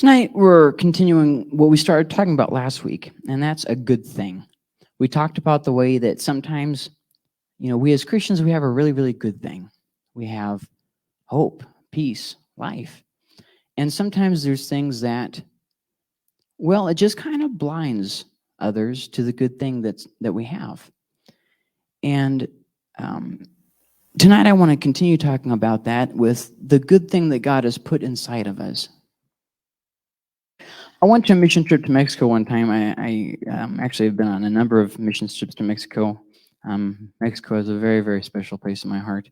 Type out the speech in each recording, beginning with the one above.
Tonight, we're continuing what we started talking about last week, and that's a good thing. We talked about the way that sometimes, we as Christians, we have a really, really good thing. We have hope, peace, life. And sometimes there's things that, well, it just kind of blinds others to the good thing that we have. And tonight, I want to continue talking about that with the good thing that God has put inside of us. I went to a mission trip to Mexico one time. I actually have been on a number of mission trips to Mexico. Mexico is a very, very special place in my heart.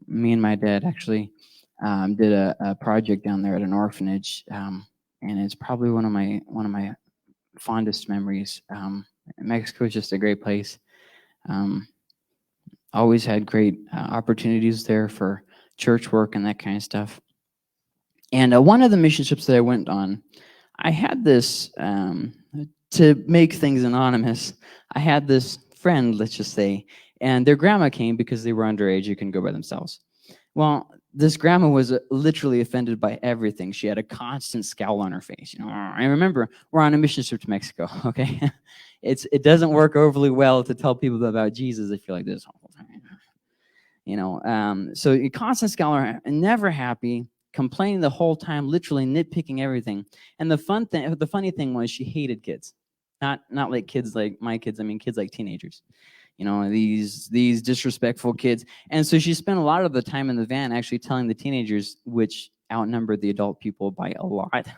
Me and my dad actually did a project down there at an orphanage, and it's probably one of my fondest memories. Mexico is just a great place. Always had great opportunities there for church work and that kind of stuff. And one of the mission trips that I went on, I had this, to make things anonymous, I had this friend, let's just say, and their grandma came because they were underage, you can go by themselves. Well, this grandma was literally offended by everything. She had a constant scowl on her face. I remember we're on a mission trip to Mexico, okay? It doesn't work overly well to tell people about Jesus if you're like this whole time. So you constant scowl, and never happy, complaining the whole time, literally nitpicking everything. And the funny thing was, she hated kids, not like kids like my kids. I mean, kids like teenagers. These disrespectful kids. And so she spent a lot of the time in the van actually telling the teenagers, which outnumbered the adult people by a lot.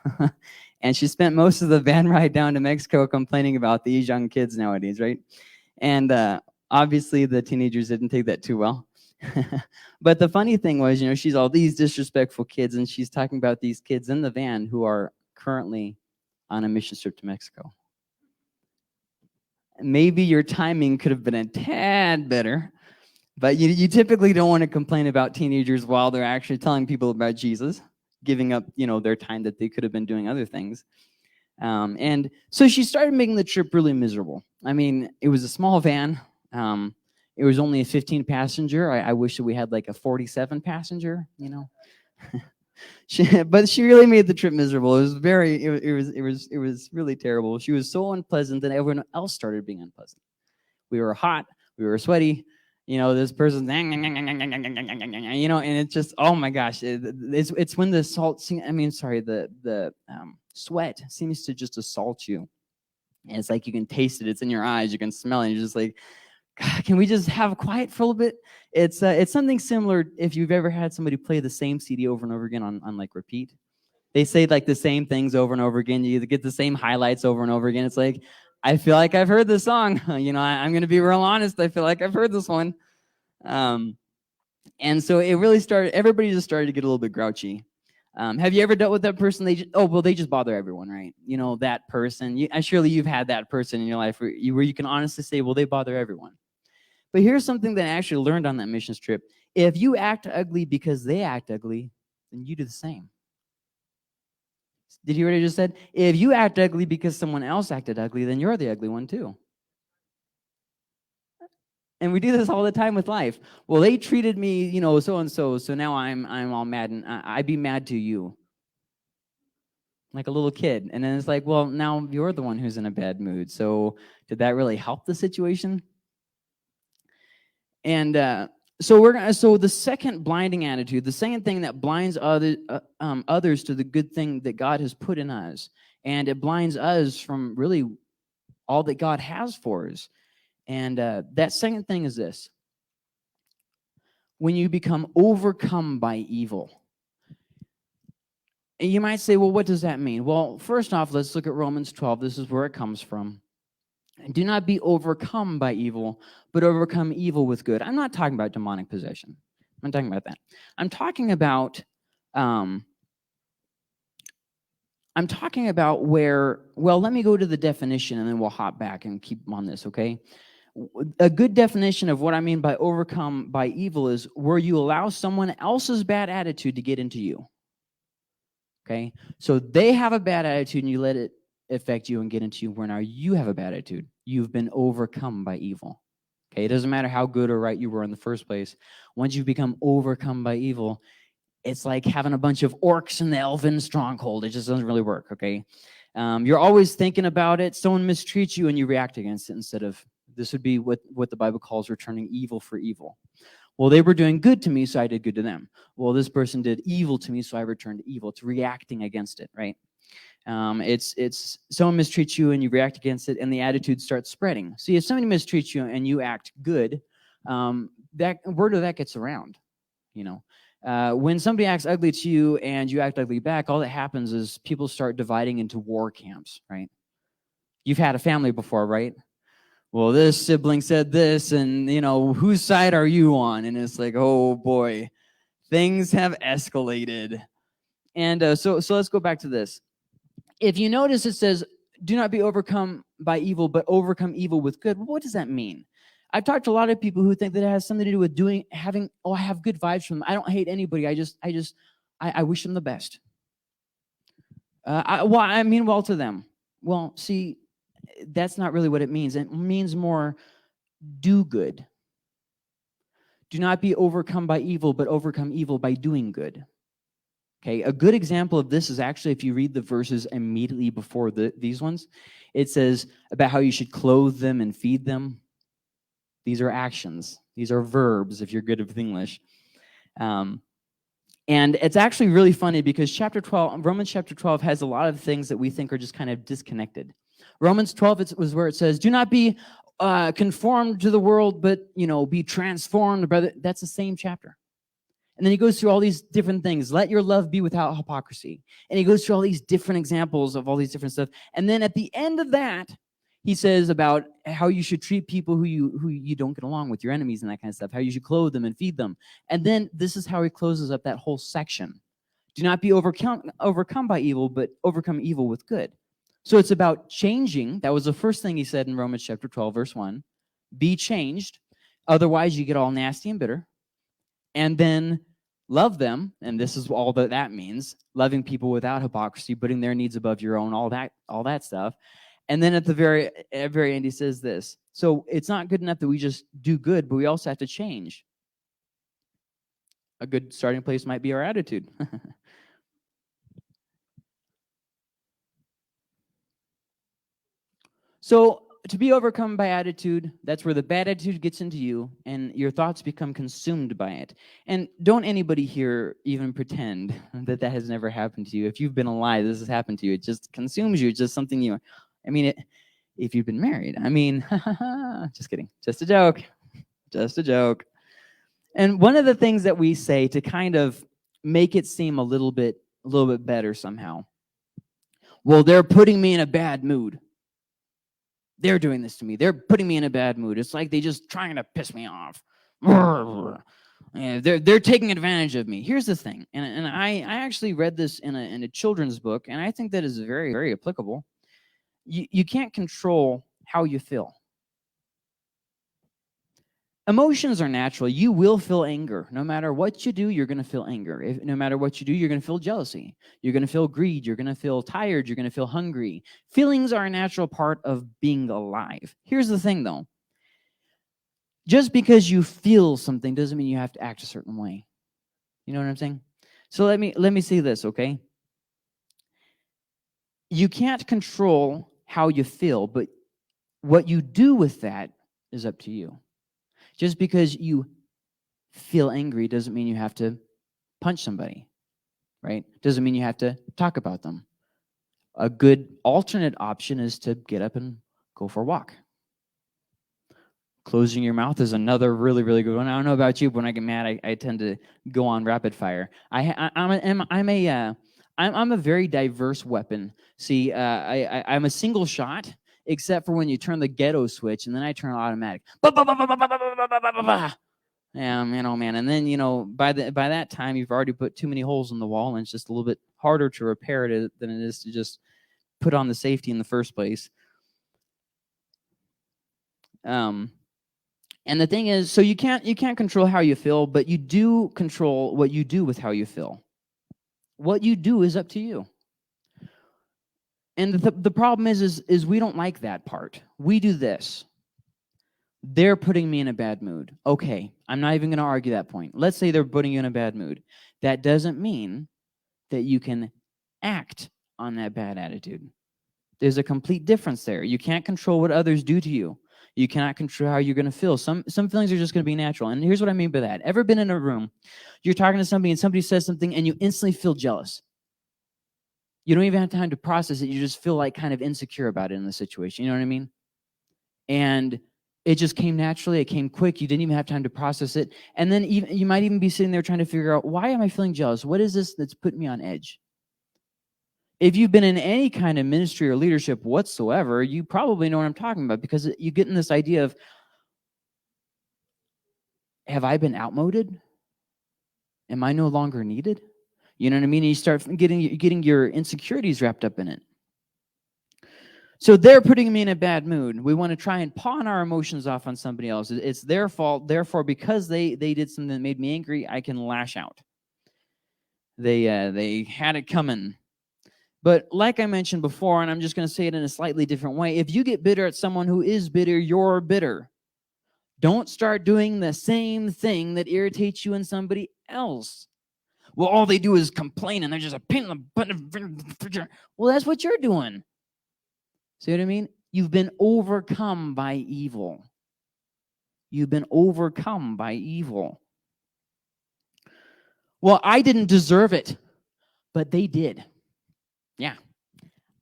And she spent most of the van ride down to Mexico complaining about these young kids nowadays, right? And obviously the teenagers didn't take that too well. But the funny thing was, she's all these disrespectful kids, and she's talking about these kids in the van who are currently on a mission trip to Mexico. Maybe your timing could have been a tad better, but you typically don't want to complain about teenagers while they're actually telling people about Jesus, giving up, their time that they could have been doing other things. And so she started making the trip really miserable. I mean, it was a small van. It was only a 15 passenger. I wish that we had like a 47 passenger, But she really made the trip miserable. It was really terrible. She was so unpleasant that everyone else started being unpleasant. We were hot, we were sweaty. This person, and it's just, oh my gosh, it's when the sweat seems to just assault you. And it's like you can taste it. It's in your eyes. You can smell it. And you're just like, God, can we just have quiet for a little bit? It's something similar if you've ever had somebody play the same CD over and over again on like repeat. They say like the same things over and over again. You get the same highlights over and over again. It's like, I feel like I've heard this song. I'm going to be real honest. I feel like I've heard this one. And so it really everybody just started to get a little bit grouchy. Have you ever dealt with that person? They just bother everyone, right? That person. Surely you've had that person in your life where you can honestly say, well, they bother everyone. But here's something that I actually learned on that missions trip. If you act ugly because they act ugly, then you do the same. Did you hear what I just said? If you act ugly because someone else acted ugly, then you're the ugly one too. And we do this all the time with life. Well, they treated me, so and so now I'm all mad, and I'd be mad to you. Like a little kid. And then it's like, well, now you're the one who's in a bad mood. So did that really help the situation? And so the second blinding attitude, the second thing that blinds others to the good thing that God has put in us, and it blinds us from really all that God has for us. And that second thing is this: when you become overcome by evil. And you might say, well, what does that mean? Well, first off, let's look at Romans 12. This is where it comes from. Do not be overcome by evil, but overcome evil with good. I'm not talking about demonic possession. I'm not talking about that. I'm talking about where, well, let me go to the definition and then we'll hop back and keep on this, okay? A good definition of what I mean by overcome by evil is where you allow someone else's bad attitude to get into you. Okay? So they have a bad attitude and you let it affect you and get into you, where now you have a bad attitude. You've been overcome by evil. Okay? It doesn't matter how good or right you were in the first place. Once you become overcome by evil, it's like having a bunch of orcs in the elven stronghold. It just doesn't really work, okay? You're always thinking about it. Someone mistreats you and you react against it instead of, this would be what the Bible calls returning evil for evil. Well, they were doing good to me, so I did good to them. Well, this person did evil to me, so I returned evil. It's reacting against it, right? It's someone mistreats you and you react against it, and the attitude starts spreading. See, if somebody mistreats you and you act good, that word of that gets around, you know. When somebody acts ugly to you and you act ugly back, all that happens is people start dividing into war camps, right? You've had a family before, right? Well, this sibling said this, and, you know, whose side are you on? And it's like, oh boy, things have escalated. And so let's go back to this. If you notice, it says, do not be overcome by evil, but overcome evil with good. Well, what does that mean? I've talked to a lot of people who think that it has something to do with I have good vibes from them. I don't hate anybody. I wish them the best. I mean well to them. Well, see, that's not really what it means. It means more do good. Do not be overcome by evil, but overcome evil by doing good. Okay, a good example of this is actually if you read the verses immediately before these ones, it says about how you should clothe them and feed them. These are actions. These are verbs if you're good with English. And it's actually really funny because Romans chapter 12 has a lot of things that we think are just kind of disconnected. Romans 12 was where it says, do not be conformed to the world, but, you know, be transformed. That's the same chapter. And then he goes through all these different things. Let your love be without hypocrisy. And he goes through all these different examples of all these different stuff. And then at the end of that, he says about how you should treat people who you don't get along with, your enemies and that kind of stuff, how you should clothe them and feed them. And then this is how he closes up that whole section. Do not be overcome by evil, but overcome evil with good. So it's about changing. That was the first thing he said in Romans chapter 12, verse 1. Be changed. Otherwise, you get all nasty and bitter. And then love them, and this is all that means, loving people without hypocrisy, putting their needs above your own, all that stuff. And then at the very end, he says this. So it's not good enough that we just do good, but we also have to change. A good starting place might be our attitude. So to be overcome by attitude, that's where the bad attitude gets into you and your thoughts become consumed by it. And don't anybody here even pretend that has never happened to you. If you've been alive, this has happened to you. It just consumes you. It's just something if you've been married, just kidding. Just a joke. Just a joke. And one of the things that we say to kind of make it seem a little bit better somehow, well, they're putting me in a bad mood. They're doing this to me. They're putting me in a bad mood. It's like they're just trying to piss me off. They're taking advantage of me. Here's the thing, and I actually read this in a children's book, and I think that is very, very applicable. You can't control how you feel. Emotions are natural. You will feel anger. No matter what you do, you're going to feel anger. No matter what you do, you're going to feel jealousy. You're going to feel greed. You're going to feel tired. You're going to feel hungry. Feelings are a natural part of being alive. Here's the thing, though. Just because you feel something doesn't mean you have to act a certain way. You know what I'm saying? So let me say this, okay? You can't control how you feel, but what you do with that is up to you. Just because you feel angry doesn't mean you have to punch somebody, right? Doesn't mean you have to talk about them. A good alternate option is to get up and go for a walk. Closing your mouth is another really, really good one. I don't know about you, but when I get mad, I tend to go on rapid fire. I'm a very diverse weapon. See, I'm a single shot, except for when you turn the ghetto switch, and then I turn automatic. Yeah, man, oh man. And then, by that time, you've already put too many holes in the wall, and it's just a little bit harder to repair it than it is to just put on the safety in the first place. And the thing is, so you can't control how you feel, but you do control what you do with how you feel. What you do is up to you. And the problem is we don't like that part. We do this. they're putting me in a bad mood. Okay, I'm not even going to argue that point. Let's say they're putting you in a bad mood. That doesn't mean that you can act on that bad attitude. There's a complete difference there. You can't control what others do to you. You cannot control how you're going to feel. Some feelings are just going to be natural. And here's what I mean by that. Ever been in a room, you're talking to somebody and somebody says something and you instantly feel jealous? You don't even have time to process it. You just feel like kind of insecure about it in the situation. You know what I mean? And it just came naturally. It came quick. You didn't even have time to process it. And then even, you might even be sitting there trying to figure out, why am I feeling jealous? What is this that's putting me on edge? If you've been in any kind of ministry or leadership whatsoever, you probably know what I'm talking about, because you get in this idea of, have I been outmoded? Am I no longer needed? You know what I mean? And you start getting your insecurities wrapped up in it. So they're putting me in a bad mood. We want to try and pawn our emotions off on somebody else. It's their fault. Therefore, because they did something that made me angry, I can lash out. They had it coming. But like I mentioned before, and I'm just going to say it in a slightly different way, if you get bitter at someone who is bitter, you're bitter. Don't start doing the same thing that irritates you in somebody else. Well, all they do is complain and they're just a pain in the butt. Well, that's what you're doing. See what I mean? You've been overcome by evil. You've been overcome by evil. Well, I didn't deserve it, but they did. Yeah.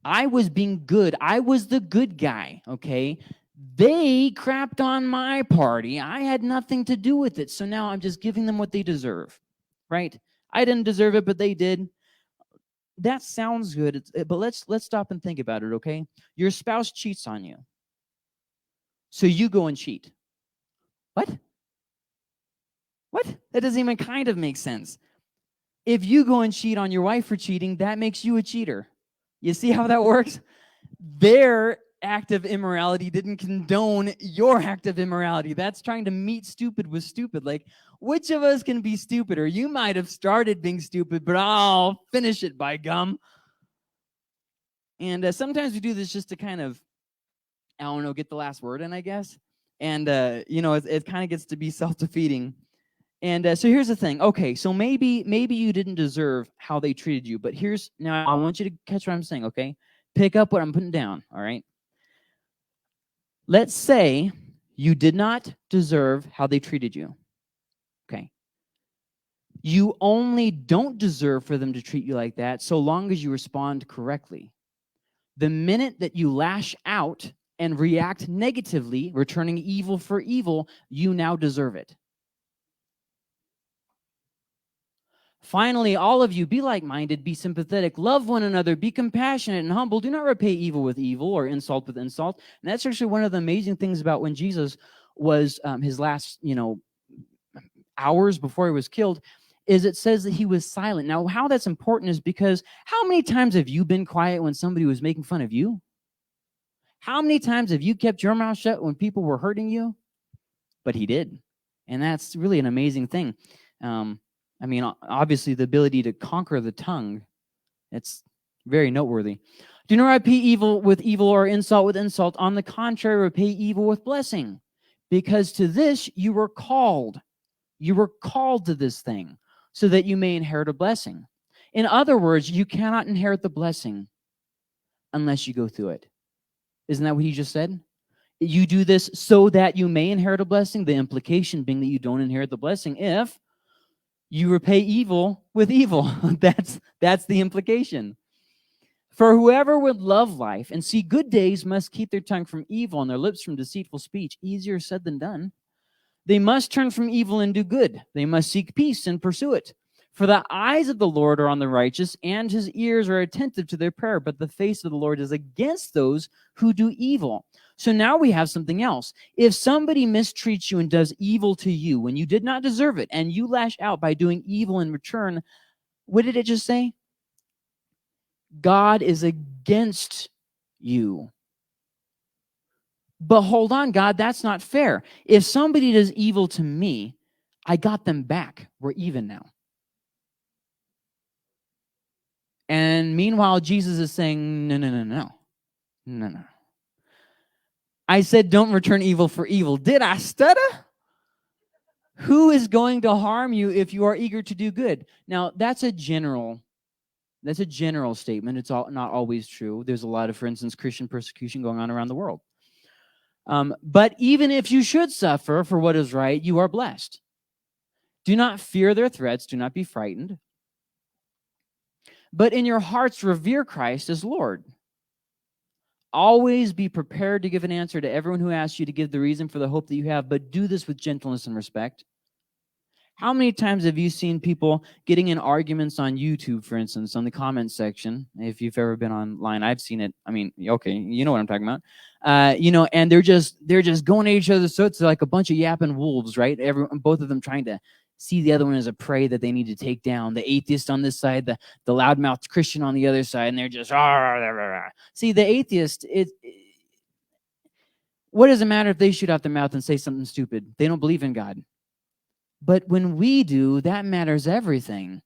I was being good. I was the good guy, okay? They crapped on my party. I had nothing to do with it. So now I'm just giving them what they deserve, right? I didn't deserve it, but they did. That sounds good, but let's stop and think about it, okay? Your spouse cheats on you. So you go and cheat. What? What? That doesn't even kind of make sense. If you go and cheat on your wife for cheating, that makes you a cheater. You see how that works? Their act of immorality didn't condone your act of immorality. That's trying to meet stupid with stupid. Like, which of us can be stupider? You might have started being stupid, but I'll finish it, by gum. And sometimes we do this just to kind of, I don't know, get the last word in, I guess. And, it kind of gets to be self-defeating. And so here's the thing. Okay, so maybe you didn't deserve how they treated you, but now I want you to catch what I'm saying, okay? Pick up what I'm putting down, all right? Let's say you did not deserve how they treated you, okay? You only don't deserve for them to treat you like that so long as you respond correctly. The minute that you lash out and react negatively, returning evil for evil, you now deserve it. Finally, all of you, be like-minded, be sympathetic, love one another, be compassionate and humble. Do not repay evil with evil or insult with insult. And that's actually one of the amazing things about when Jesus was his last, hours before he was killed, is it says that he was silent. Now, how that's important is because how many times have you been quiet when somebody was making fun of you? How many times have you kept your mouth shut when people were hurting you? But he did. And that's really an amazing thing. Obviously, the ability to conquer the tongue, it's very noteworthy. Do not repay evil with evil or insult with insult. On the contrary, repay evil with blessing. Because to this you were called. You were called to this thing so that you may inherit a blessing. In other words, you cannot inherit the blessing unless you go through it. Isn't that what he just said? You do this so that you may inherit a blessing. The implication being that you don't inherit the blessing if you repay evil with evil. That's the implication. For whoever would love life and see good days must keep their tongue from evil and their lips from deceitful speech. Easier said than done. They must turn from evil and do good. They must seek peace and pursue it. For the eyes of the Lord are on the righteous, and his ears are attentive to their prayer, but the face of the Lord is against those who do evil. So now we have something else. If somebody mistreats you and does evil to you when you did not deserve it, and you lash out by doing evil in return, what did it just say? God is against you. But hold on, God, that's not fair. If somebody does evil to me, I got them back. We're even now. And meanwhile, Jesus is saying, no. I said don't return evil for evil. Did I stutter? Who is going to harm you if you are eager to do good? Now, that's a general statement. It's not always true. There's a lot of, for instance, Christian persecution going on around the world. But even if you should suffer for what is right, you are blessed. Do not fear their threats. Do not be frightened. But in your hearts, revere Christ as Lord. Always be prepared to give an answer to everyone who asks you to give the reason for the hope that you have, but do this with gentleness and respect. How many times have you seen people getting in arguments on YouTube, for instance, on the comments section? If you've ever been online, I've seen it. I mean, okay, you know what I'm talking about. And they're just going at each other. So it's like a bunch of yapping wolves, right? Both of them trying to see the other one as a prey that they need to take down. The atheist on this side, the loudmouth Christian on the other side, and they're just See, the atheist, what does it matter if they shoot out their mouth and say something stupid? They don't believe in God. But when we do, that matters everything.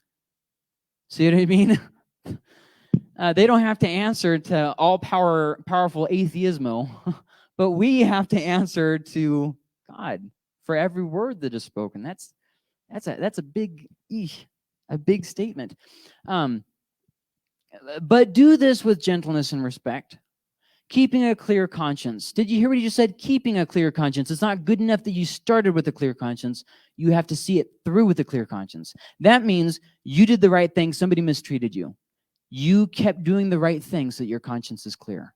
See what I mean? They don't have to answer to powerful atheismo, but we have to answer to God for every word that is spoken. That's a big statement. But do this with gentleness and respect. Keeping a clear conscience. Did you hear what he just said? Keeping a clear conscience. It's not good enough that you started with a clear conscience. You have to see it through with a clear conscience. That means you did the right thing. Somebody mistreated you. You kept doing the right thing so that your conscience is clear.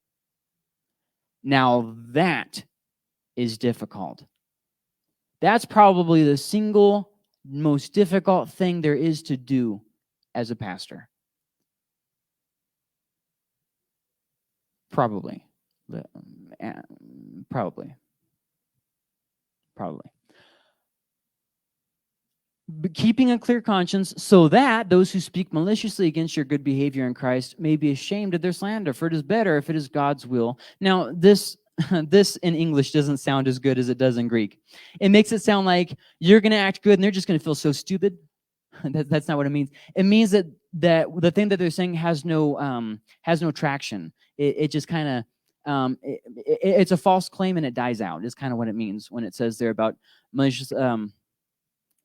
Now that is difficult. That's probably the single most difficult thing there is to do as a pastor. Probably. But keeping a clear conscience so that those who speak maliciously against your good behavior in Christ may be ashamed of their slander, for it is better if it is God's will. Now, this in English doesn't sound as good as it does in Greek. It makes it sound like you're going to act good and they're just going to feel so stupid. That's not what it means. It means that the thing that they're saying has no traction. It just kind of it's a false claim and it dies out. Is kind of what it means when it says there about malicious,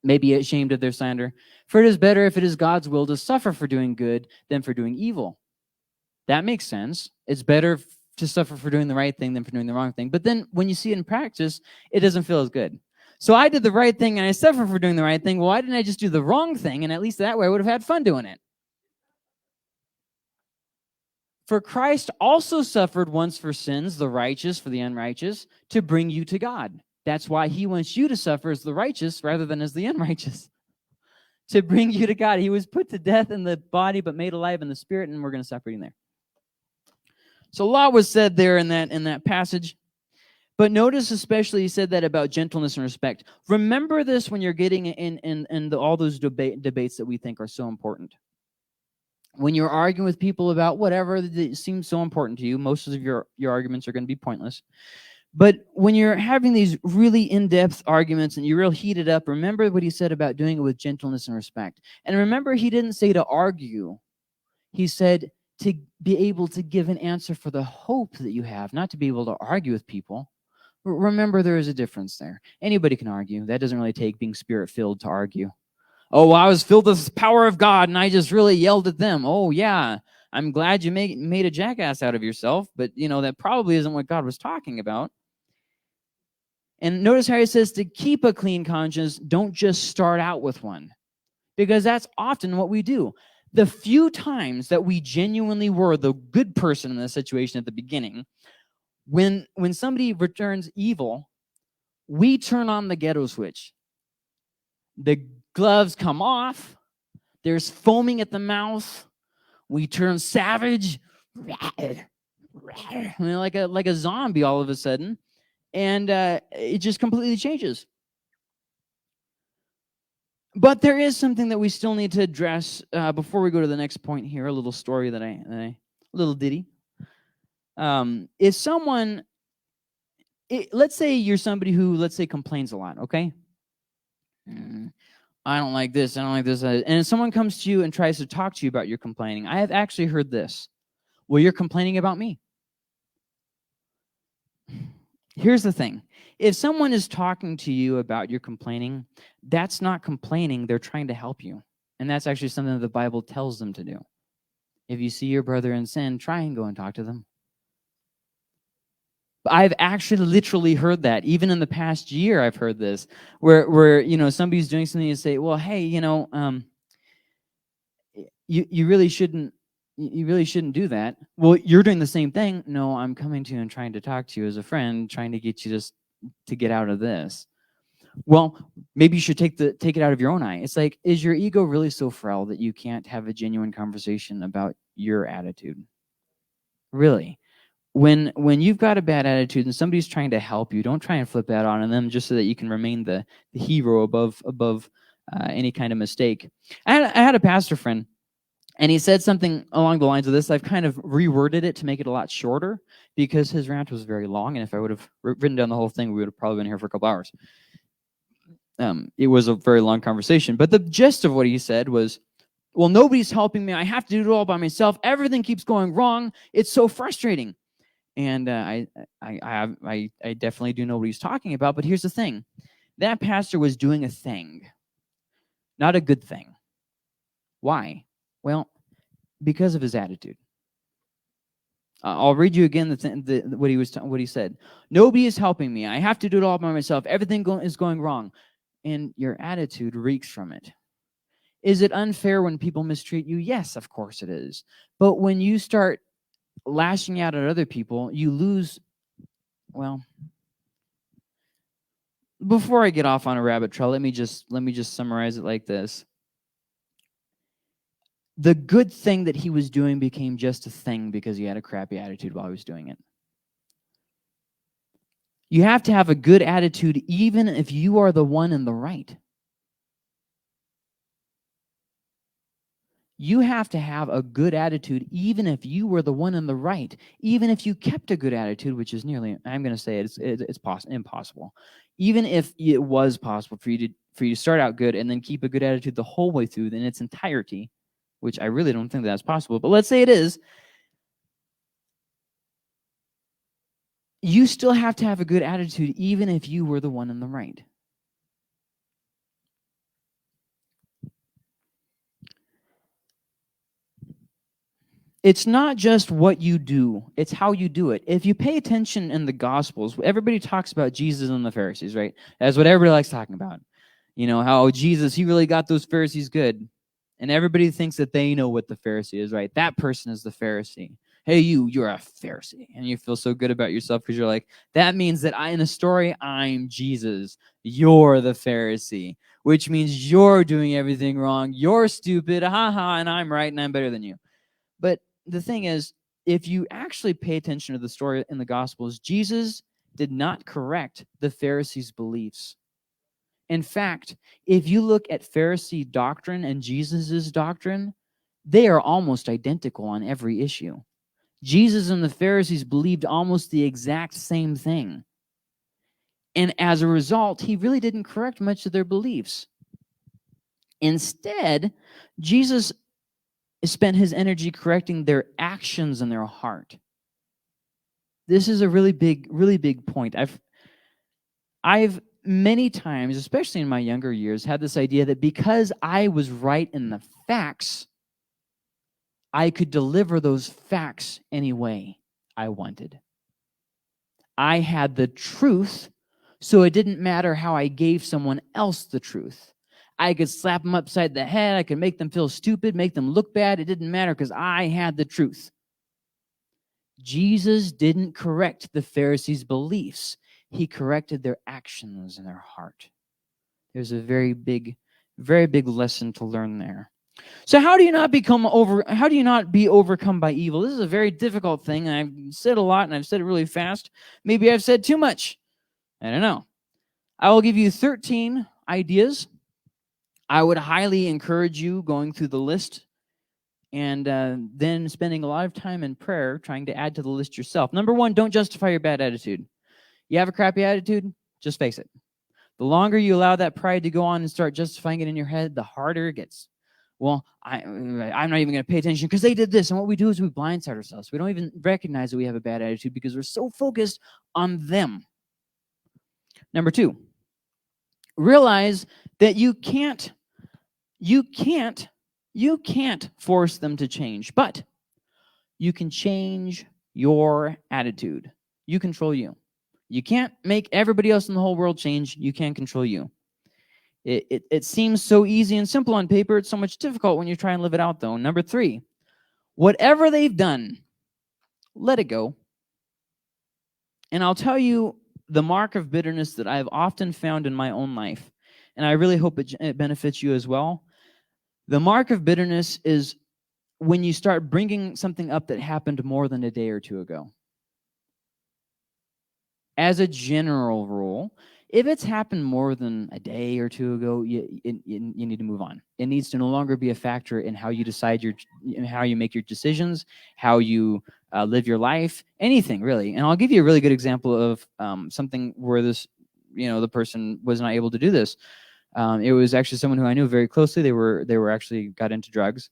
maybe ashamed of their slander. For it is better if it is God's will to suffer for doing good than for doing evil. That makes sense. It's better to suffer for doing the right thing than for doing the wrong thing. But then when you see it in practice, it doesn't feel as good. So I did the right thing and I suffer for doing the right thing. Well, why didn't I just do the wrong thing? And at least that way I would have had fun doing it. For Christ also suffered once for sins, the righteous for the unrighteous, to bring you to God. That's why he wants you to suffer as the righteous rather than as the unrighteous. To bring you to God. He was put to death in the body but made alive in the spirit, and we're going to stop reading there. So a lot was said there in that passage. But notice especially he said that about gentleness and respect. Remember this when you're getting in all those debates that we think are so important. When you're arguing with people about whatever that seems so important to you, most of your arguments are going to be pointless. But when you're having these really in-depth arguments and you're real heated up, remember what he said about doing it with gentleness and respect. And remember, he didn't say to argue. He said to be able to give an answer for the hope that you have, not to be able to argue with people. Remember, there is a difference there. Anybody can argue. That doesn't really take being spirit-filled to argue. Oh, well, I was filled with the power of God, and I just really yelled at them. Oh, yeah, I'm glad you made a jackass out of yourself, but, that probably isn't what God was talking about. And notice how he says to keep a clean conscience, don't just start out with one, because that's often what we do. The few times that we genuinely were the good person in the situation at the beginning, when somebody returns evil, we turn on the ghetto switch. The gloves come off. There's foaming at the mouth. We turn savage, like a zombie all of a sudden, and it just completely changes. But there is something that we still need to address before we go to the next point here. A little story that a little ditty. If someone, let's say you're somebody who, let's say, complains a lot, okay? I don't like this, I don't like this. And someone comes to you and tries to talk to you about your complaining. I have actually heard this. Well, you're complaining about me. Here's the thing. If someone is talking to you about your complaining, that's not complaining. They're trying to help you. And that's actually something that the Bible tells them to do. If you see your brother in sin, try and go and talk to them. I've actually literally heard that. Even in the past year, I've heard this, where somebody's doing something and say, well, hey, you really shouldn't do that. Well, you're doing the same thing. No, I'm coming to you and trying to talk to you as a friend, trying to get you to get out of this. Well, maybe you should take it out of your own eye. It's like, is your ego really so frail that you can't have a genuine conversation about your attitude? Really? When you've got a bad attitude and somebody's trying to help you, don't try and flip that on them just so that you can remain the hero above any kind of mistake. I had a pastor friend, and he said something along the lines of this. I've kind of reworded it to make it a lot shorter because his rant was very long, and if I would have written down the whole thing, we would have probably been here for a couple hours. It was a very long conversation, but the gist of what he said was, well, nobody's helping me. I have to do it all by myself. Everything keeps going wrong. It's so frustrating. And I definitely do know what he's talking about. But here's the thing. That pastor was doing a thing, not a good thing. Why? Well, because of his attitude. I'll read you again what he said. Nobody is helping me. I have to do it all by myself. Everything is going wrong. And your attitude reeks from it. Is it unfair when people mistreat you? Yes, of course it is. But when you start lashing out at other people, you lose. Well, before I get off on a rabbit trail, let me just summarize it like this. The good thing that he was doing became just a thing because he had a crappy attitude while he was doing it. You have to have a good attitude even if you are the one in the right. You have to have a good attitude even if you were the one in the right. Even if you kept a good attitude, which is nearly, I'm going to say it's impossible. Even if it was possible for you to start out good and then keep a good attitude the whole way through in its entirety, which I really don't think that's possible, but let's say it is, you still have to have a good attitude even if you were the one in the right. It's not just what you do, it's how you do it. If you pay attention in the Gospels, everybody talks about Jesus and the Pharisees, right? That's what everybody likes talking about. You know, how Jesus, he really got those Pharisees good. And everybody thinks that they know what the Pharisee is, right? That person is the Pharisee. Hey, you're a Pharisee. And you feel so good about yourself because you're like, that means that in a story, I'm Jesus. You're the Pharisee, which means you're doing everything wrong. You're stupid, haha, and I'm right and I'm better than you. But the thing is, if you actually pay attention to the story in the Gospels, Jesus did not correct the Pharisees' beliefs. In fact, if you look at Pharisee doctrine and Jesus's doctrine, they are almost identical on every issue. Jesus and the Pharisees believed almost the exact same thing. And as a result, he really didn't correct much of their beliefs. Instead, Jesus spent his energy correcting their actions and their heart. This is a really big point. I've many times, especially in my younger years, had this idea that because I was right in the facts, I could deliver those facts any way I wanted. I had the truth, so it didn't matter how I gave someone else the truth. I could slap them upside the head. I could make them feel stupid, make them look bad. It didn't matter because I had the truth. Jesus didn't correct the Pharisees' beliefs. He corrected their actions and their heart. There's a very big lesson to learn there. So how do you not be overcome by evil? This is a very difficult thing. I've said a lot and I've said it really fast. Maybe I've said too much. I don't know. I will give you 13 ideas. I would highly encourage you going through the list and then spending a lot of time in prayer trying to add to the list yourself. Number 1, don't justify your bad attitude. You have a crappy attitude, just face it. The longer you allow that pride to go on and start justifying it in your head, the harder it gets. Well, I'm not even going to pay attention because they did this. And what we do is we blindside ourselves. We don't even recognize that we have a bad attitude because we're so focused on them. Number 2, realize that you can't force them to change, but you can change your attitude. You control you. You can't make everybody else in the whole world change. You can control you. It seems so easy and simple on paper. It's so much difficult when you try and live it out, though. Number 3, whatever they've done, let it go. And I'll tell you the mark of bitterness that I've often found in my own life, and I really hope it benefits you as well. The mark of bitterness is when you start bringing something up that happened more than a day or 2 ago. As a general rule, if it's happened more than a day or 2 ago, you need to move on. It needs to no longer be a factor in how you decide how you make your decisions, how you live your life, anything really. And I'll give you a really good example of something where this, the person was not able to do this. It was actually someone who I knew very closely. They were actually got into drugs,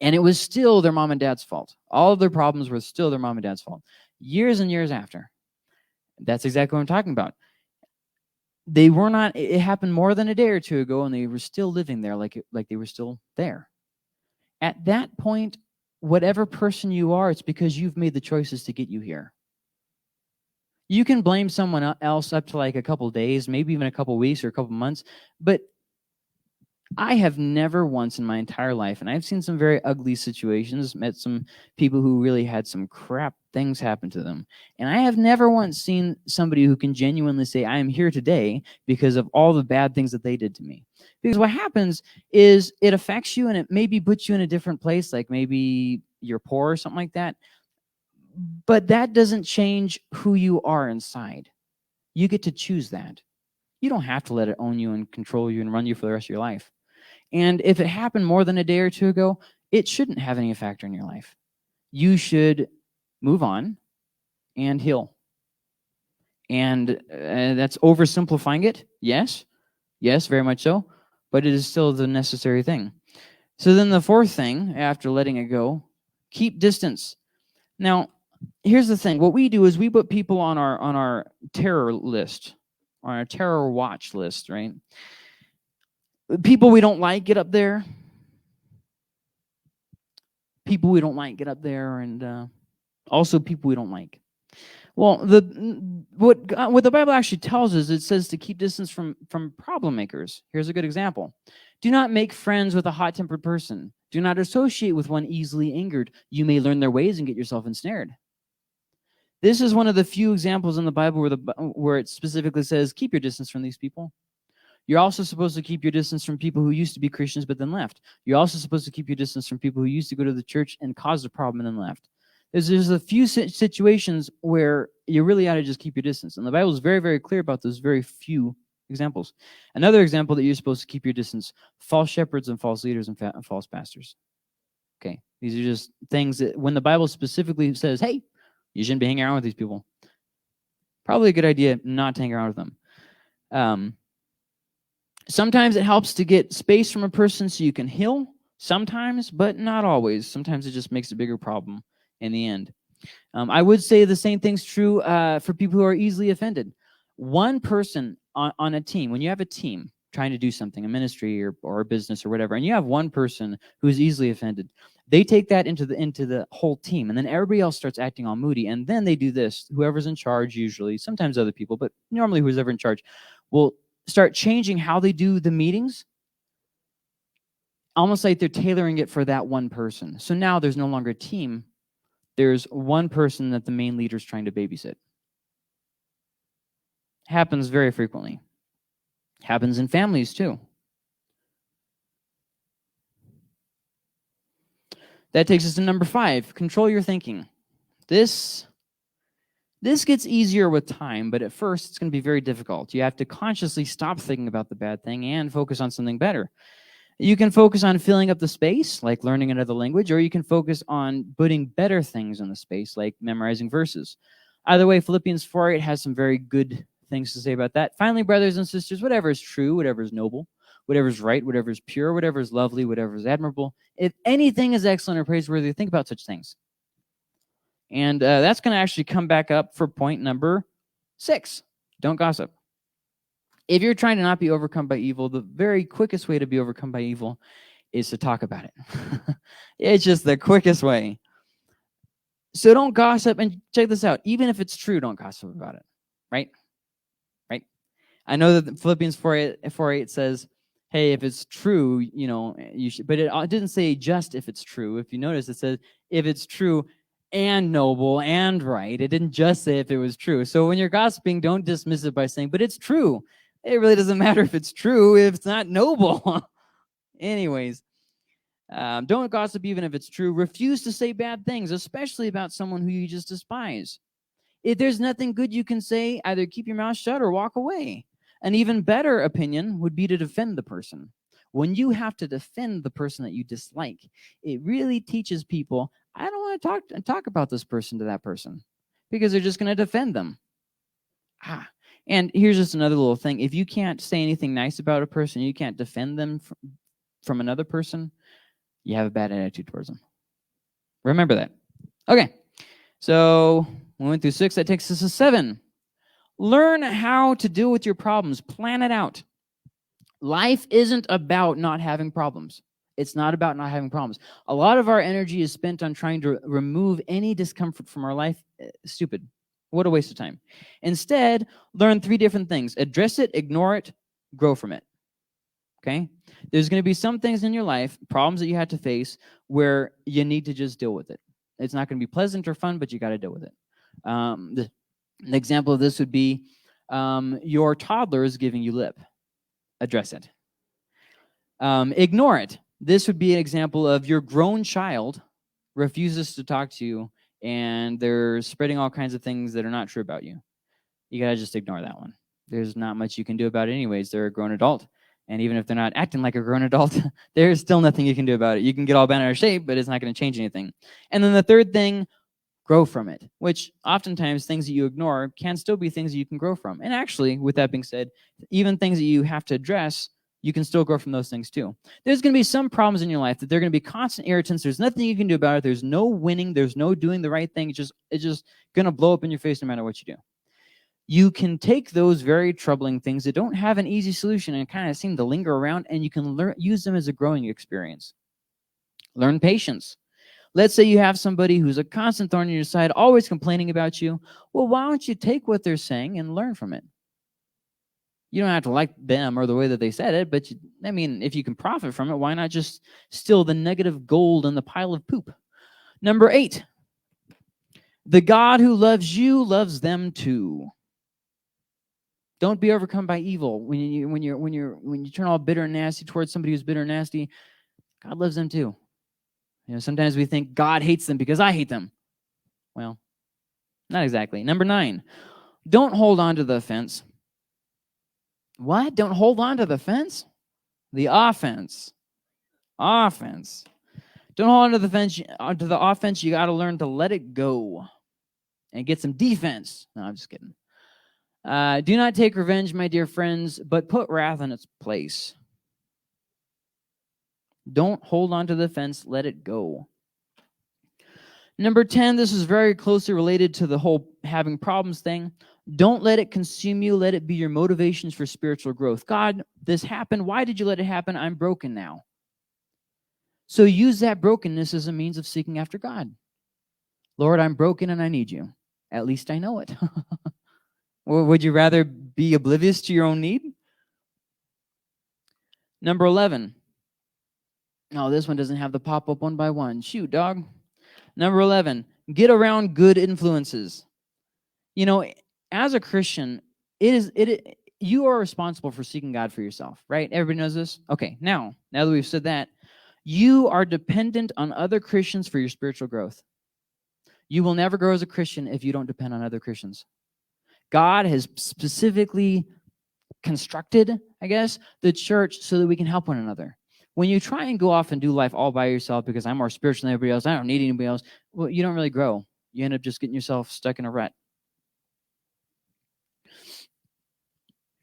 and it was still their mom and dad's fault. All of their problems were still their mom and dad's fault. Years and years after. That's exactly what I'm talking about. They were not, it happened more than a day or 2 ago, and they were still living there like they were still there. At that point, whatever person you are, it's because you've made the choices to get you here. You can blame someone else up to like a couple days, maybe even a couple weeks or a couple months, but I have never once in my entire life, and I've seen some very ugly situations, met some people who really had some crap things happen to them, and I have never once seen somebody who can genuinely say, I am here today because of all the bad things that they did to me. Because what happens is it affects you, and it maybe puts you in a different place, like maybe you're poor or something like that, but that doesn't change who you are inside. You get to choose that. You don't have to let it own you and control you and run you for the rest of your life. And if it happened more than a day or 2 ago, it shouldn't have any factor in your life. You should move on and heal. And that's oversimplifying it. Yes, very much so. But it is still the necessary thing. So then the 4th thing, after letting it go, keep distance. Now, here's the thing. What we do is we put people on our terror list, on our terror watch list, right? People we don't like get up there. People we don't like get up there, and also people we don't like. Well, what the Bible actually tells us, it says to keep distance from problem makers. Here's a good example. Do not make friends with a hot-tempered person. Do not associate with one easily angered. You may learn their ways and get yourself ensnared. This is one of the few examples in the Bible where it specifically says, keep your distance from these people. You're also supposed to keep your distance from people who used to be Christians but then left. You're also supposed to keep your distance from people who used to go to the church and caused a problem and then left. There's a few situations where you really ought to just keep your distance. And the Bible is very, very clear about those very few examples. Another example that you're supposed to keep your distance, false shepherds and false leaders and false pastors. Okay, these are just things that when the Bible specifically says, hey, you shouldn't be hanging around with these people, probably a good idea not to hang around with them. Sometimes it helps to get space from a person so you can heal, sometimes, but not always. Sometimes it just makes a bigger problem in the end. I would say the same thing's true for people who are easily offended. One person on a team, when you have a team trying to do something, a ministry or a business or whatever, and you have one person who's easily offended, they take that into the whole team, and then everybody else starts acting all moody, and then they do this. Whoever's in charge, usually, sometimes other people, but normally who's ever in charge, will start changing how they do the meetings, almost like they're tailoring it for that one person. So now there's no longer a team. There's one person that the main leader's trying to babysit. Happens very frequently. Happens in families too. That takes us to number 5, control your thinking. This gets easier with time, but at first it's going to be very difficult. You have to consciously stop thinking about the bad thing and focus on something better. You can focus on filling up the space, like learning another language, or you can focus on putting better things in the space, like memorizing verses. Either way, Philippians 4:8 has some very good things to say about that. Finally, brothers and sisters, whatever is true, whatever is noble, whatever is right, whatever is pure, whatever is lovely, whatever is admirable, if anything is excellent or praiseworthy, think about such things. And that's going to actually come back up for point number 6. Don't gossip. If you're trying to not be overcome by evil, the very quickest way to be overcome by evil is to talk about it. It's just the quickest way. So don't gossip, and check this out. Even if it's true, don't gossip about it, right? Right? I know that Philippians 4:8 says, hey, if it's true, you should, but it didn't say just if it's true. If you notice, it says if it's true and noble and right. It didn't just say if it was true. So when you're gossiping, don't dismiss it by saying, but it's true. It really doesn't matter if it's true, if it's not noble. Anyways, don't gossip even if it's true. Refuse to say bad things, especially about someone who you just despise. If there's nothing good you can say, either keep your mouth shut or walk away. An even better opinion would be to defend the person. When you have to defend the person that you dislike, it really teaches people, I don't want to talk about this person to that person, because they're just going to defend them. And here's just another little thing. If you can't say anything nice about a person, you can't defend them from another person, you have a bad attitude towards them. Remember that. Okay, so we went through 6. That takes us to 7. Learn how to deal with your problems. Plan it out. Life isn't about not having problems. It's not about not having problems. A lot of our energy is spent on trying to remove any discomfort from our life. Stupid. What a waste of time. Instead, learn 3 different things. Address it, ignore it, grow from it. Okay? There's going to be some things in your life, problems that you have to face, where you need to just deal with it. It's not going to be pleasant or fun, but you got to deal with it. An example of this would be your toddler is giving you lip. Address it. Ignore it. This would be an example of your grown child refuses to talk to you, and they're spreading all kinds of things that are not true about you. You got to just ignore that one. There's not much you can do about it anyways. They're a grown adult. And even if they're not acting like a grown adult, there's still nothing you can do about it. You can get all bent out of shape, but it's not going to change anything. And then the third thing, grow from it, which oftentimes things that you ignore can still be things that you can grow from. And actually, with that being said, even things that you have to address, you can still grow from those things too. There's going to be some problems in your life that they're going to be constant irritants. There's nothing you can do about it. There's no winning. There's no doing the right thing. It's just going to blow up in your face no matter what you do. You can take those very troubling things that don't have an easy solution and kind of seem to linger around, and you can use them as a growing experience. Learn patience. Let's say you have somebody who's a constant thorn in your side, always complaining about you. Well, why don't you take what they're saying and learn from it? You don't have to like them or the way that they said it, but if you can profit from it, why not just steal the negative gold in the pile of poop? Number 8, the God who loves you loves them too. Don't be overcome by evil. When you turn all bitter and nasty towards somebody who's bitter and nasty, God loves them too. Sometimes we think God hates them because I hate them. Well, not exactly. Number 9, don't hold on to the offense. What? Don't hold on to the fence? The offense. Offense. Don't hold on to the fence. Onto the offense, you got to learn to let it go and get some defense. No, I'm just kidding. Do not take revenge, my dear friends, but put wrath in its place. Don't hold on to the fence. Let it go. Number 10, this is very closely related to the whole having problems thing. Don't let it consume you. Let it be your motivations for spiritual growth. God, this happened. Why did you let it happen? I'm broken now. So use that brokenness as a means of seeking after God. Lord, I'm broken and I need you. At least I know it. Or would you rather be oblivious to your own need? Number 11. No, this one doesn't have the pop-up one by one. Shoot, dog. Number 11. Get around good influences. As a Christian, you are responsible for seeking God for yourself, right? Everybody knows this? Okay, now that we've said that, you are dependent on other Christians for your spiritual growth. You will never grow as a Christian if you don't depend on other Christians. God has specifically constructed, the church so that we can help one another. When you try and go off and do life all by yourself because I'm more spiritual than everybody else, I don't need anybody else, well, you don't really grow. You end up just getting yourself stuck in a rut.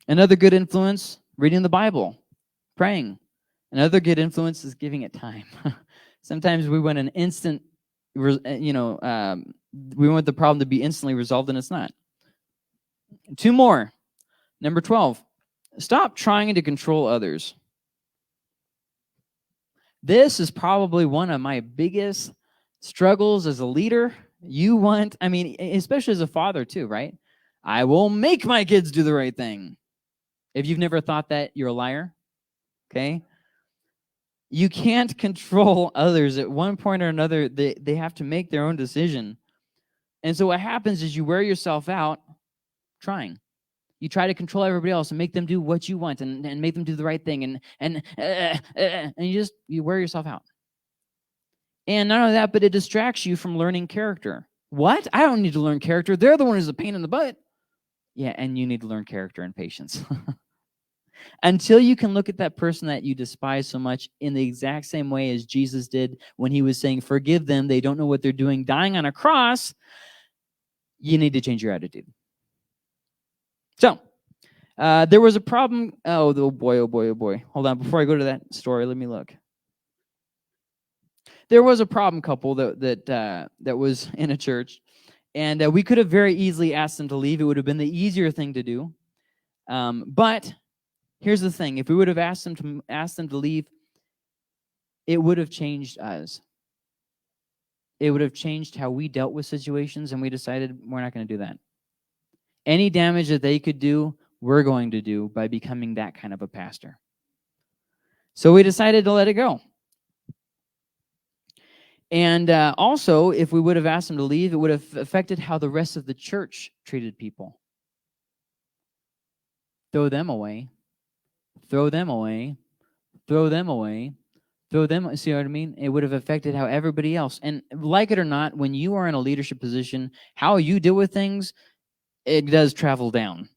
Another good influence, reading the Bible, praying. Another good influence is giving it time. Sometimes we want an instant, we want the problem to be instantly resolved, and it's not. 2 more. Number 12, Stop trying to control others. This is probably one of my biggest struggles as a leader. Especially as a father too, right? I will make my kids do the right thing. If you've never thought that, you're a liar. Okay? You can't control others. At one point or another, they have to make their own decision. And so what happens is you wear yourself out trying. You try to control everybody else and make them do what you want and make them do the right thing. And you wear yourself out. And not only that, but it distracts you from learning character. What? I don't need to learn character. They're the one who's a pain in the butt. Yeah, and you need to learn character and patience. Until you can look at that person that you despise so much in the exact same way as Jesus did when he was saying, forgive them, they don't know what they're doing, dying on a cross, you need to change your attitude. So, there was a problem. Oh boy. Hold on. Before I go to that story, let me look. There was a problem couple that was in a church, and we could have very easily asked them to leave. It would have been the easier thing to do. But here's the thing: if we would have asked them to leave, it would have changed us. It would have changed how we dealt with situations, and we decided we're not going to do that. Any damage that they could do, we're going to do by becoming that kind of a pastor. So we decided to let it go. And also, if we would have asked them to leave, it would have affected how the rest of the church treated people. Throw them away. Throw them away. Throw them away. Throw them. See what I mean? It would have affected how everybody else. And like it or not, when you are in a leadership position, how you deal with things, it does travel down.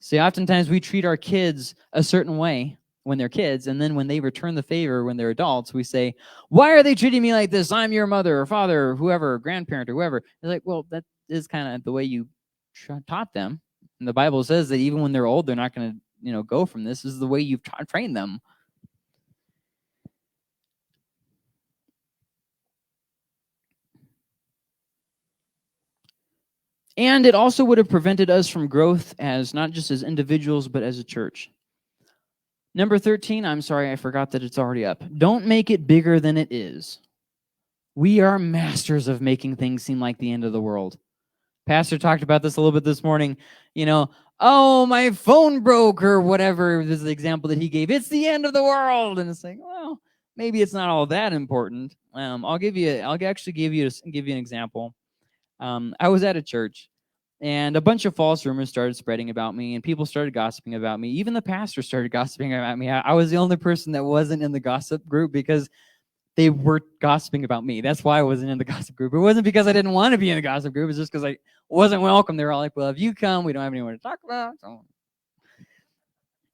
See, oftentimes we treat our kids a certain way when they're kids, and then when they return the favor when they're adults, we say, why are they treating me like this? I'm your mother or father or whoever, grandparent or whoever. It's like, well, that is kind of the way you taught them. And the Bible says that even when they're old, they're not going to go from this. This is the way you've trained them. And it also would have prevented us from growth as not just as individuals, but as a church. Number 13, I'm sorry, I forgot that it's already up. Don't make it bigger than it is. We are masters of making things seem like the end of the world. Pastor talked about this a little bit this morning. Oh, my phone broke or whatever. This is the example that he gave. It's the end of the world. And it's like, well, maybe it's not all that important. I'll actually give you an example. I was at a church, and a bunch of false rumors started spreading about me, and people started gossiping about me. Even the pastor started gossiping about me. I was the only person that wasn't in the gossip group because they were gossiping about me. That's why I wasn't in the gossip group. It wasn't because I didn't want to be in the gossip group. It's just because I wasn't welcome. They were all like, well, if you come, we don't have anyone to talk about.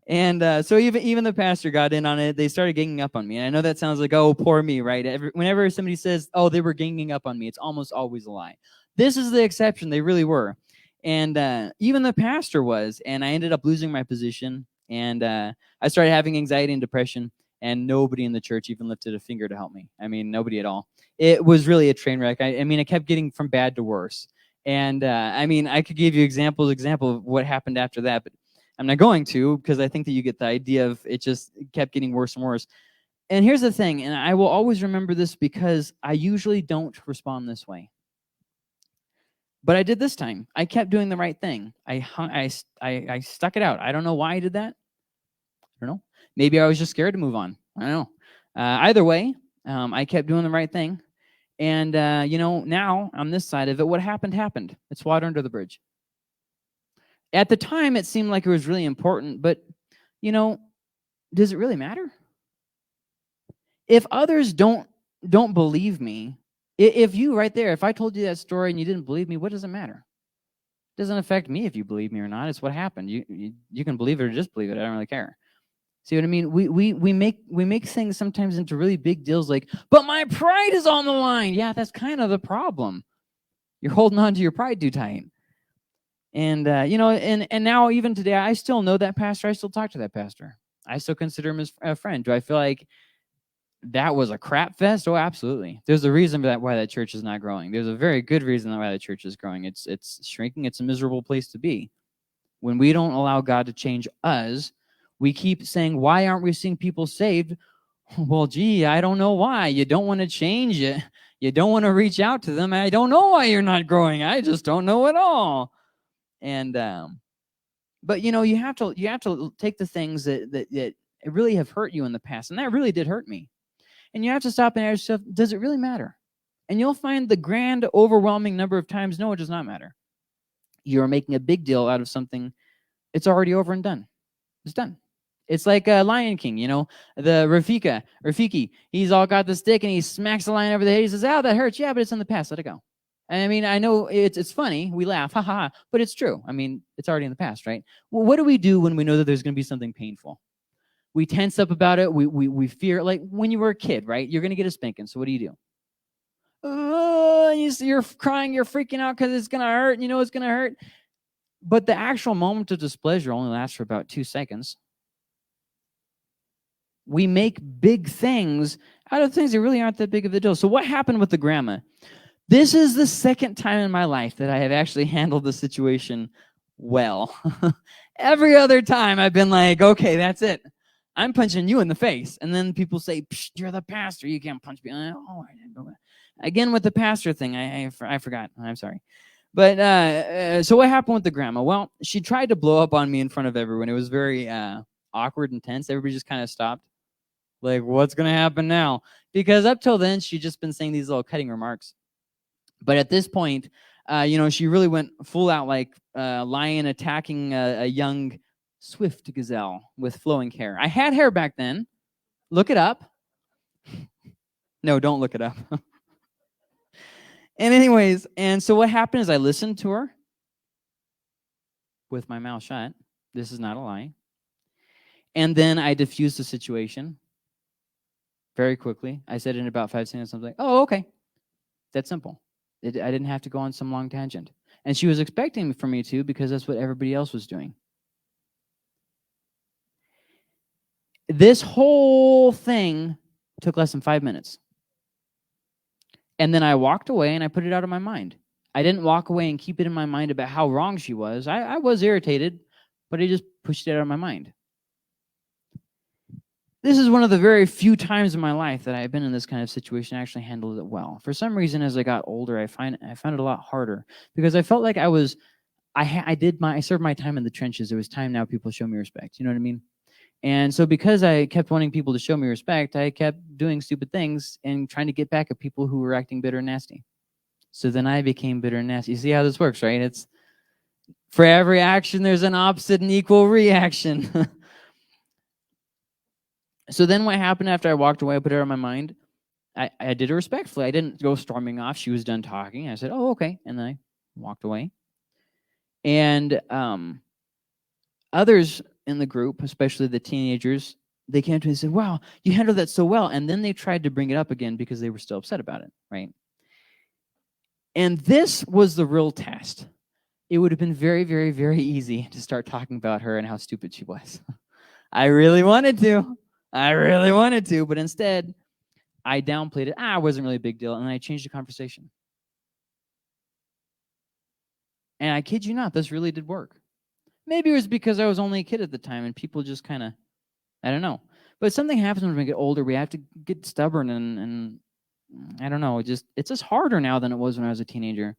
And so even the pastor got in on it. They started ganging up on me. And I know that sounds like, oh, poor me, right? Whenever somebody says, oh, they were ganging up on me, it's almost always a lie. This is the exception. They really were. And even the pastor was. And I ended up losing my position. And I started having anxiety and depression. And nobody in the church even lifted a finger to help me. I mean, nobody at all. It was really a train wreck. I kept getting from bad to worse. And I could give you example of what happened after that, but I'm not going to, because I think that you get the idea of it just kept getting worse and worse. And here's the thing, and I will always remember this because I usually don't respond this way. But I did this time. I kept doing the right thing. I stuck it out. I don't know why I did that. I don't know. Maybe I was just scared to move on. I don't know. Either way, I kept doing the right thing. And, now on this side of it, what happened. It's water under the bridge. At the time, it seemed like it was really important, but, does it really matter? If others don't believe me, if you right there, if I told you that story and you didn't believe me, what does it matter? It doesn't affect me if you believe me or not. It's what happened. You can believe it or disbelieve it. I don't really care. See what I mean? We make things sometimes into really big deals like, but my pride is on the line. Yeah, that's kind of the problem. You're holding on to your pride too tight. And, and now even today, I still know that pastor. I still talk to that pastor. I still consider him as a friend. Do I feel like that was a crap fest? Oh, absolutely. There's a reason for that why that church is not growing. There's a very good reason why that church is growing. It's shrinking. It's a miserable place to be. When we don't allow God to change us, we keep saying, why aren't we seeing people saved? Well, gee, I don't know why. You don't want to change it. You don't want to reach out to them. I don't know why you're not growing. I just don't know at all. And but you have to take the things that really have hurt you in the past, and that really did hurt me. And you have to stop and ask yourself, does it really matter? And you'll find the grand, overwhelming number of times, no, it does not matter. You're making a big deal out of something. It's already over and done. It's done. It's like Lion King, the Rafiki. He's all got the stick and he smacks the lion over the head. He says, "Ow, that hurts." Yeah, but it's in the past. Let it go. I mean, I know it's funny. We laugh, ha ha, but it's true. I mean, it's already in the past, right? Well, what do we do when we know that there's going to be something painful? We tense up about it. We fear. Like when you were a kid, right? You're going to get a spanking. So what do? You're crying. You're freaking out because it's going to hurt. You know it's going to hurt. But the actual moment of displeasure only lasts for about 2 seconds. We make big things out of things that really aren't that big of a deal. So what happened with the grandma? This is the second time in my life that I have actually handled the situation well. Every other time I've been like, okay, that's it. I'm punching you in the face. And then people say, you're the pastor. You can't punch me. Oh, I didn't know that. Again, with the pastor thing, I forgot. I'm sorry. But so what happened with the grandma? Well, she tried to blow up on me in front of everyone. It was very awkward and tense. Everybody just kind of stopped. Like, what's going to happen now? Because up till then, she'd just been saying these little cutting remarks. But at this point, she really went full out like a lion attacking a young swift gazelle with flowing hair. I had hair back then. Look it up. No, don't look it up. And anyways, so what happened is I listened to her with my mouth shut. This is not a lie. And then I diffused the situation very quickly. I said in about 5 seconds, I was like, oh, okay. That's simple. I didn't have to go on some long tangent. And she was expecting for me to, because that's what everybody else was doing. This whole thing took less than 5 minutes. And then I walked away and I put it out of my mind. I didn't walk away and keep it in my mind about how wrong she was. I was irritated, but I just pushed it out of my mind. This is one of the very few times in my life that I've been in this kind of situation. I actually handled it well. For some reason, as I got older, I found it a lot harder because I felt like I served my time in the trenches. It was time now people show me respect. You know what I mean? And so because I kept wanting people to show me respect, I kept doing stupid things and trying to get back at people who were acting bitter and nasty. So then I became bitter and nasty. You see how this works, right? It's for every action, there's an opposite and equal reaction. So then what happened after I walked away, I put it out of my mind, I did it respectfully. I didn't go storming off. She was done talking. I said, oh, okay. And then I walked away. And others in the group, especially the teenagers, they came to me and said, wow, you handled that so well. And then they tried to bring it up again because they were still upset about it, right? And this was the real test. It would have been very, very, very easy to start talking about her and how stupid she was. I really wanted to, but instead, I downplayed it. It wasn't really a big deal, and I changed the conversation. And I kid you not, this really did work. Maybe it was because I was only a kid at the time, and people just kind of, I don't know. But something happens when we get older. We have to get stubborn, and I don't know. It's just harder now than it was when I was a teenager.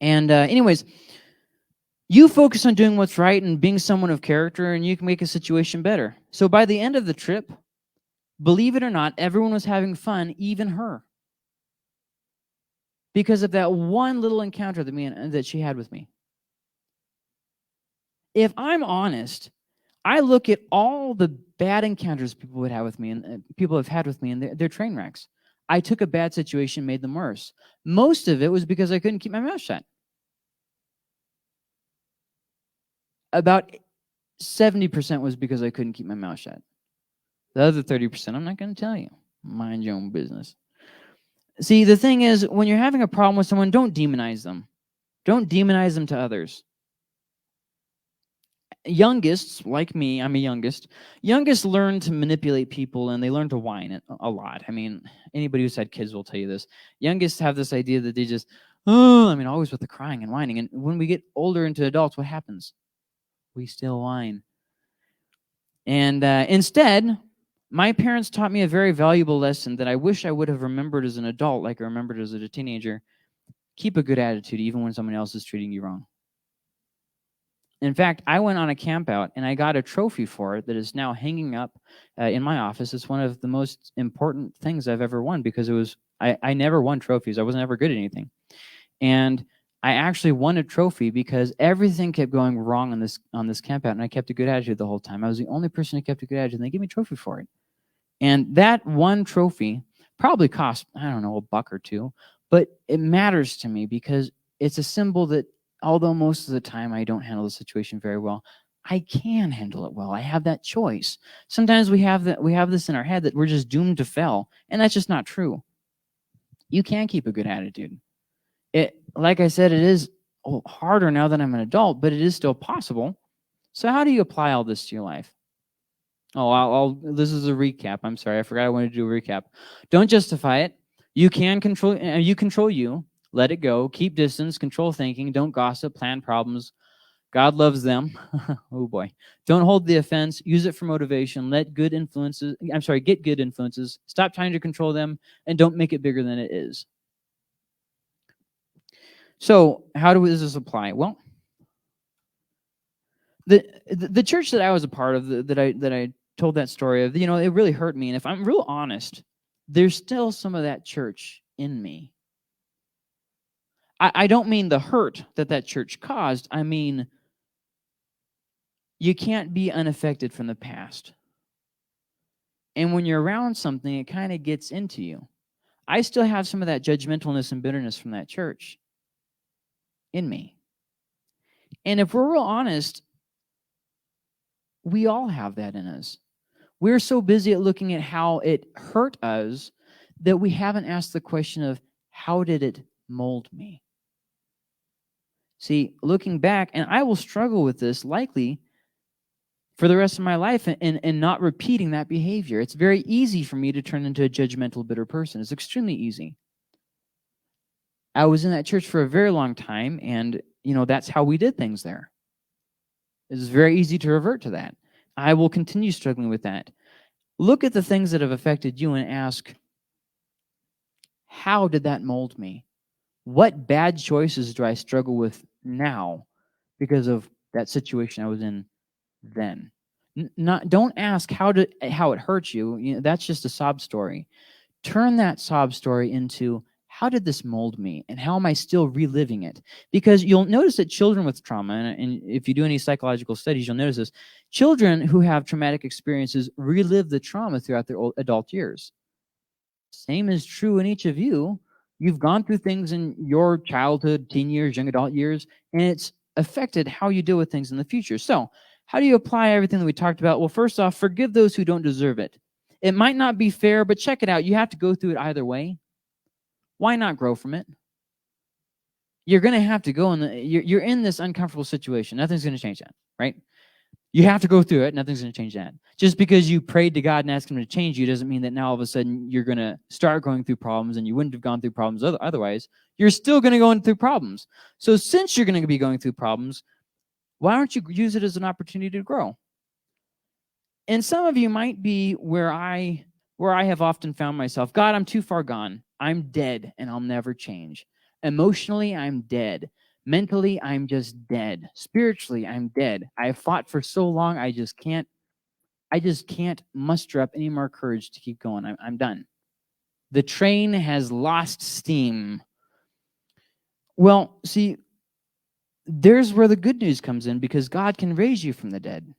And anyways, you focus on doing what's right and being someone of character, and you can make a situation better. So by the end of the trip, believe it or not, everyone was having fun, even her. Because of that one little encounter that she had with me. If I'm honest, I look at all the bad encounters people would have with me, and people have had with me, and they're train wrecks. I took a bad situation, made them worse. Most of it was because I couldn't keep my mouth shut. About 70% was because I couldn't keep my mouth shut. The other 30%, I'm not going to tell you. Mind your own business. See, the thing is, when you're having a problem with someone, don't demonize them. Don't demonize them to others. youngest, like me, I'm a youngest learn to manipulate people, and they learn to whine a lot. I mean, anybody who's had kids will tell you this. Youngest have this idea that they just, always with the crying and whining. And when we get older into adults, what happens? We still whine. And instead, my parents taught me a very valuable lesson that I wish I would have remembered as an adult, like I remembered as a teenager. Keep a good attitude even when someone else is treating you wrong. In fact, I went on a camp out and I got a trophy for it that is now hanging up in my office. It's one of the most important things I've ever won, because I never won trophies. I wasn't ever good at anything. And I actually won a trophy because everything kept going wrong on this camp out, and I kept a good attitude the whole time. I was the only person who kept a good attitude, and they gave me a trophy for it. And that one trophy probably cost, I don't know, $1 or $2, but it matters to me because it's a symbol that, although most of the time I don't handle the situation very well, I can handle it well. I have that choice. Sometimes we have this in our head that we're just doomed to fail, and that's just not true. You can keep a good attitude. Like I said, it is harder now that I'm an adult, but it is still possible. So how do you apply all this to your life? This is a recap. I'm sorry, I forgot I wanted to do a recap. Don't justify it. You can control. You control you. Let it go. Keep distance. Control thinking. Don't gossip. Plan problems. God loves them. Oh boy. Don't hold the offense. Use it for motivation. Get good influences. Stop trying to control them, and don't make it bigger than it is. So how does this apply? Well, the church that I was a part of, that I told that story of, it really hurt me. And if I'm real honest, there's still some of that church in me. I don't mean the hurt that church caused. I mean, you can't be unaffected from the past. And when you're around something, it kind of gets into you. I still have some of that judgmentalness and bitterness from that church in me. And if we're real honest, we all have that in us. We're so busy at looking at how it hurt us that we haven't asked the question of, how did it mold me? See, looking back, and I will struggle with this likely for the rest of my life and not repeating that behavior. It's very easy for me to turn into a judgmental, bitter person. It's extremely easy. I was in that church for a very long time, and that's how we did things there. It's very easy to revert to that. I will continue struggling with that. Look at the things that have affected you and ask, how did that mold me? What bad choices do I struggle with now because of that situation I was in then? Don't ask how it hurt you. That's just a sob story. Turn that sob story into, how did this mold me, and how am I still reliving it? Because you'll notice that children with trauma, and if you do any psychological studies, you'll notice this, children who have traumatic experiences relive the trauma throughout their adult years. Same is true in each of you. You've gone through things in your childhood, teen years, young adult years, and it's affected how you deal with things in the future. So how do you apply everything that we talked about? Well, first off, forgive those who don't deserve it. It might not be fair, but check it out. You have to go through it either way. Why not grow from it? You're going to have to go you're in this uncomfortable situation. Nothing's going to change that, right? You have to go through it. Nothing's going to change that. Just because you prayed to God and asked him to change you doesn't mean that now all of a sudden you're going to start going through problems, and you wouldn't have gone through problems otherwise. You're still going to go through problems. So since you're going to be going through problems, why don't you use it as an opportunity to grow? And some of you might be where I have often found myself. God, I'm too far gone. I'm dead, and I'll never change. Emotionally, I'm dead. Mentally, I'm just dead. Spiritually, I'm dead. I've fought for so long, I just can't muster up any more courage to keep going. I'm done. The train has lost steam. Well, see, there's where the good news comes in, because God can raise you from the dead,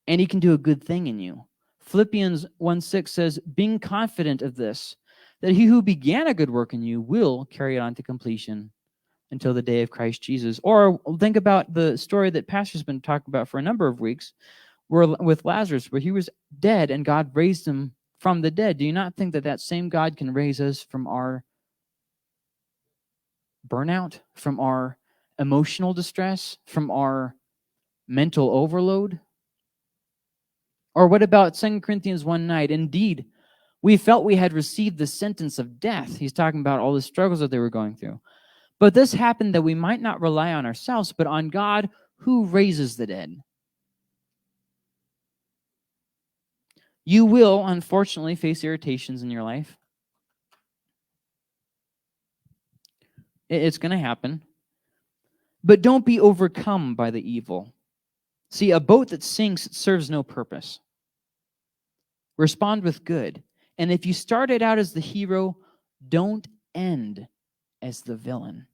and he can do a good thing in you. Philippians 1:6 says, being confident of this, that he who began a good work in you will carry it on to completion until the day of Christ Jesus. Or think about the story that Pastor's been talking about for a number of weeks, with Lazarus, where he was dead and God raised him from the dead. Do you not think that same God can raise us from our burnout, from our emotional distress, from our mental overload? Or what about 2 Corinthians 1:9? Indeed, we felt we had received the sentence of death. He's talking about all the struggles that they were going through. But this happened that we might not rely on ourselves, but on God who raises the dead. You will, unfortunately, face irritations in your life. It's going to happen. But don't be overcome by the evil. See, a boat that sinks serves no purpose. Respond with good. And if you started out as the hero, don't end as the villain.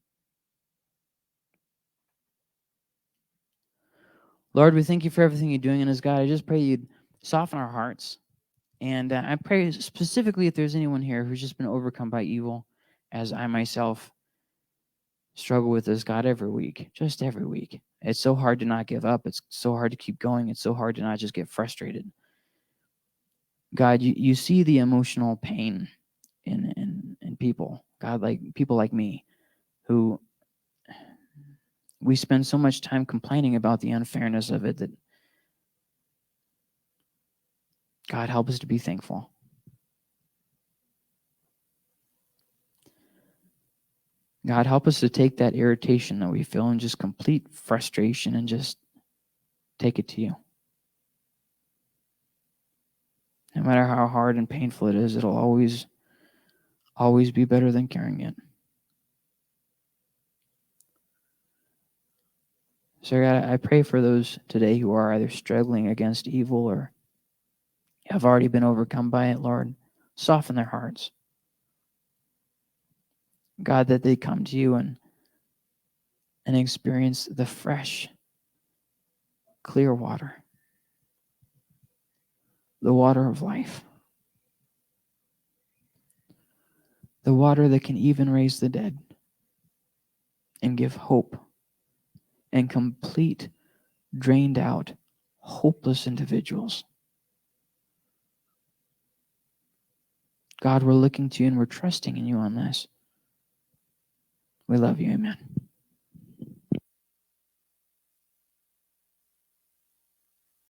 Lord, we thank you for everything you're doing in us, God. I just pray you'd soften our hearts. And I pray specifically if there's anyone here who's just been overcome by evil, as I myself struggle with this, God, every week, just every week. It's so hard to not give up. It's so hard to keep going. It's so hard to not just get frustrated. God, you see the emotional pain in people, God, like people like me, who we spend so much time complaining about the unfairness of it that, God, help us to be thankful. God, help us to take that irritation that we feel and just complete frustration and just take it to you. No matter how hard and painful it is, it'll always be better than carrying it. So God, I pray for those today who are either struggling against evil or have already been overcome by it, Lord. Soften their hearts. God, that they come to you and experience the fresh, clear water, the water of life, the water that can even raise the dead and give hope and complete, drained out, hopeless individuals. God, we're looking to you and we're trusting in you on this. We love you. Amen.